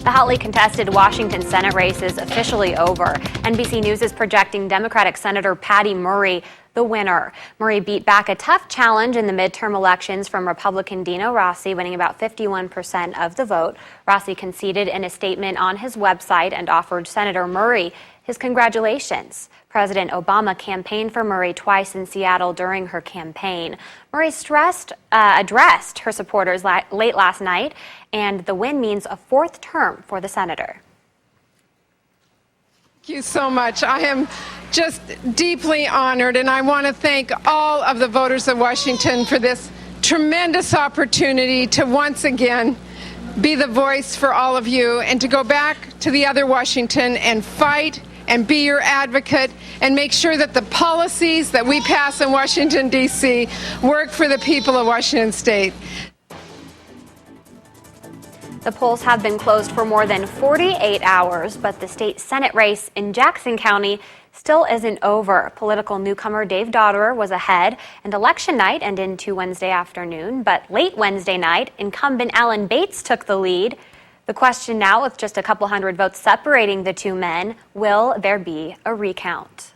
The hotly contested Washington Senate race is officially over. NBC News is projecting Democratic Senator Patty Murray the winner. Murray beat back a tough challenge in the midterm elections from Republican Dino Rossi, winning about 51% of the vote. Rossi conceded in a statement on his website and offered Senator Murray his congratulations. President Obama campaigned for Murray twice in Seattle during her campaign. Murray addressed her supporters late last night, and the win means a fourth term for the senator. Thank you so much. I am just deeply honored, and I want to thank all of the voters of Washington for this tremendous opportunity to once again be the voice for all of you and to go back to the other Washington and fight and be your advocate and make sure that the policies that we pass in Washington, D.C. work for the people of Washington State. The polls have been closed for more than 48 hours, but the state Senate race in Jackson County still isn't over. Political newcomer Dave Dotterer was ahead, and election night and into Wednesday afternoon. But late Wednesday night, incumbent Alan Bates took the lead. The question now, with just a couple hundred votes separating the two men, will there be a recount?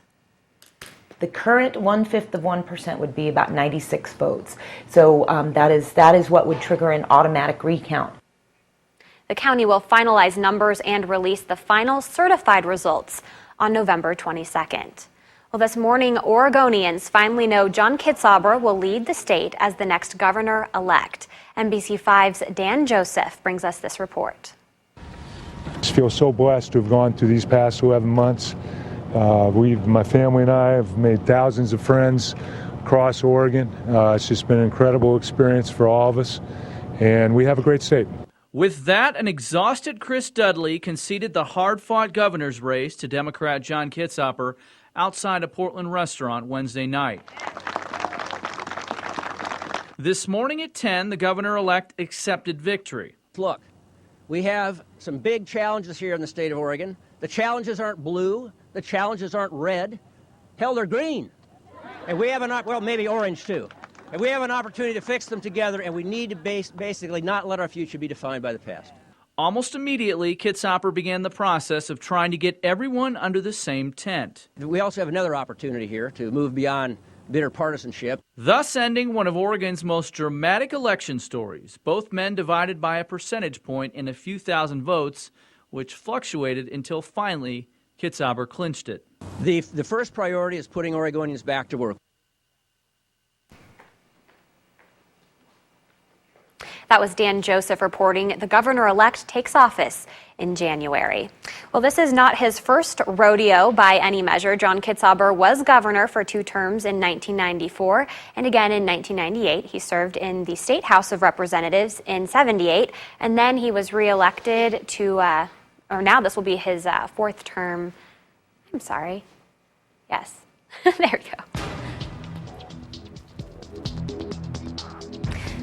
The current 1/5 of 1% would be about 96 votes. So that is what would trigger an automatic recount. The county will finalize numbers and release the final certified results on November 22nd. Well, this morning, Oregonians finally know John Kitzhaber will lead the state as the next governor-elect. NBC5's Dan Joseph brings us this report. I just feel so blessed to have gone through these past 11 months. My family and I have made thousands of friends across Oregon. It's just been an incredible experience for all of us, and we have a great state. With that, an exhausted Chris Dudley conceded the hard-fought governor's race to Democrat John Kitzhaber outside a Portland restaurant Wednesday night. This morning at 10, the governor-elect accepted victory. Look, we have some big challenges here in the state of Oregon. The challenges aren't blue. The challenges aren't red. Hell, they're green. And we have well, maybe orange too. And we have an opportunity to fix them together, and we need to basically not let our future be defined by the past. Almost immediately, Kitzhaber began the process of trying to get everyone under the same tent. We also have another opportunity here to move beyond bitter partisanship. Thus ending one of Oregon's most dramatic election stories. Both men divided by a percentage point in a few thousand votes, which fluctuated until finally Kitzhaber clinched it. The first priority is putting Oregonians back to work. That was Dan Joseph reporting. The governor-elect takes office in January. Well, this is not his first rodeo by any measure. John Kitzhaber was governor for 2 terms in 1994 and again in 1998. He served in the State House of Representatives in 78, and then he was reelected to, or now this will be his 4th term. I'm sorry. Yes, there we go.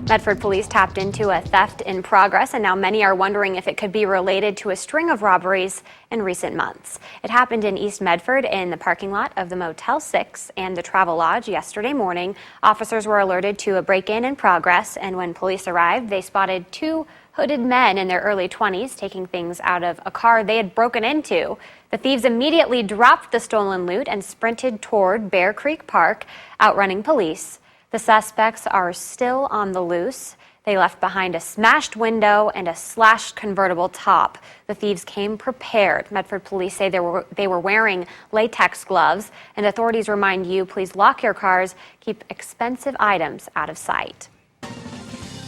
Medford police tapped into a theft in progress, and now many are wondering if it could be related to a string of robberies in recent months. It happened in East Medford in the parking lot of the Motel 6 and the Travel Lodge yesterday morning. Officers were alerted to a break-in in progress, and when police arrived, they spotted 2 hooded men in their early 20s taking things out of a car they had broken into. The thieves immediately dropped the stolen loot and sprinted toward Bear Creek Park, outrunning police. The suspects are still on the loose. They left behind a smashed window and a slashed convertible top. The thieves came prepared. Medford police say they were wearing latex gloves, and authorities remind you, please lock your cars, keep expensive items out of sight.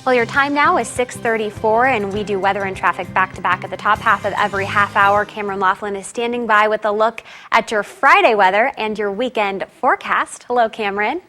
Well, your time now is 6:34, and we do weather and traffic back-to-back at the top half of every half hour. Cameron Laughlin is standing by with a look at your Friday weather and your weekend forecast. Hello, Cameron.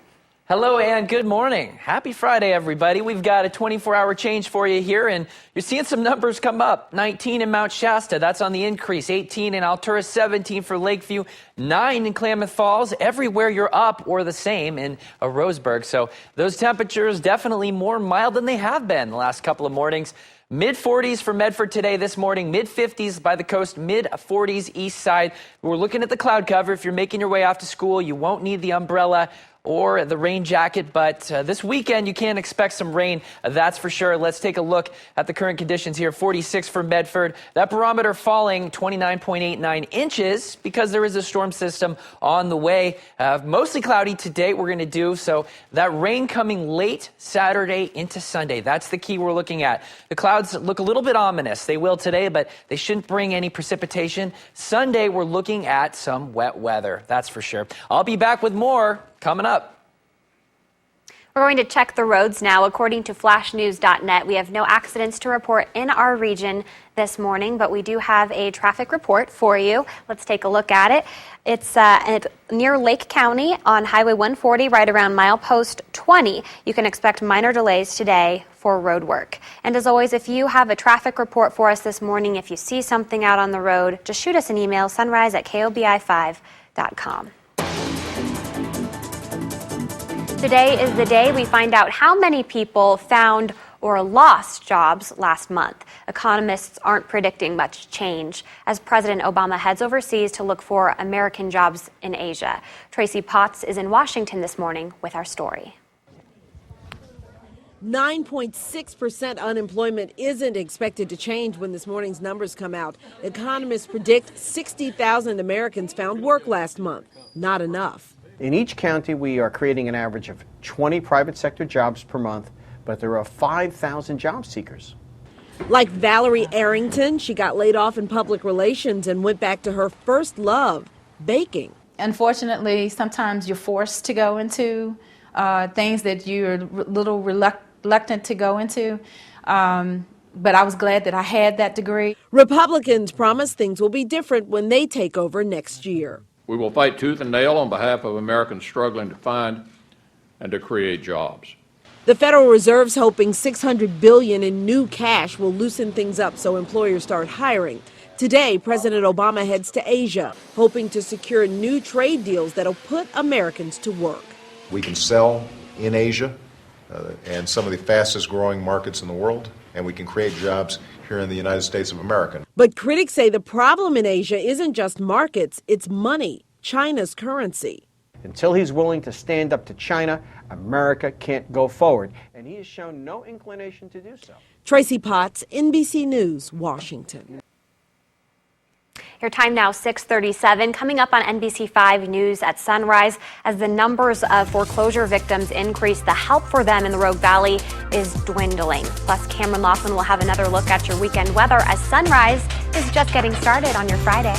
Hello, Ann. Good morning. Happy Friday, everybody. We've got a 24-hour change for you here, and you're seeing some numbers come up. 19 in Mount Shasta, that's on the increase. 18 in Altura, 17 for Lakeview, 9 in Klamath Falls. Everywhere you're up or the same in Roseburg. So those temperatures definitely more mild than they have been the last couple of mornings. Mid-40s for Medford today this morning, mid-50s by the coast, mid-40s east side. We're looking at the cloud cover. If you're making your way off to school, you won't need the umbrella. or the rain jacket, but this weekend you can expect some rain, that's for sure. Let's take a look at the current conditions here. 46 for Medford. That barometer falling 29.89 inches because there is a storm system on the way. Mostly cloudy today, we're going to do. So that rain coming late Saturday into Sunday. That's the key we're looking at. The clouds look a little bit ominous. They will today, but they shouldn't bring any precipitation. Sunday, we're looking at some wet weather. That's for sure. I'll be back with more coming up. We're going to check the roads now. According to flashnews.net, we have no accidents to report in our region this morning, but we do have a traffic report for you. Let's take a look at it. It's near Lake County on Highway 140, right around milepost 20. You can expect minor delays today for road work. And as always, if you have a traffic report for us this morning, if you see something out on the road, just shoot us an email, sunrise@kobi5.com. Today is the day we find out how many people found or lost jobs last month. Economists aren't predicting much change as President Obama heads overseas to look for American jobs in Asia. Tracy Potts is in Washington this morning with our story. 9.6% unemployment isn't expected to change when this morning's numbers come out. Economists predict 60,000 Americans found work last month. Not enough. In each county, we are creating an average of 20 private sector jobs per month, but there are 5,000 job seekers. Like Valerie Arrington, she got laid off in public relations and went back to her first love, baking. Unfortunately, sometimes you're forced to go into things that you're a little reluctant to go into. But I was glad that I had that degree. Republicans promise things will be different when they take over next year. We will fight tooth and nail on behalf of Americans struggling to find and to create jobs. The Federal Reserve's hoping $600 billion in new cash will loosen things up so employers start hiring. Today, President Obama heads to Asia, hoping to secure new trade deals that'll put Americans to work. We can sell in Asia and some of the fastest growing markets in the world, and we can create jobs here in the United States of America. But critics say the problem in Asia isn't just markets, it's money, China's currency. Until he's willing to stand up to China, America can't go forward, and he has shown no inclination to do so. Tracy Potts, NBC News, Washington. Your time now, 6:37. Coming up on NBC5 News at sunrise, as the numbers of foreclosure victims increase, the help for them in the Rogue Valley is dwindling. Plus, Cameron Laughlin will have another look at your weekend weather as sunrise is just getting started on your Friday.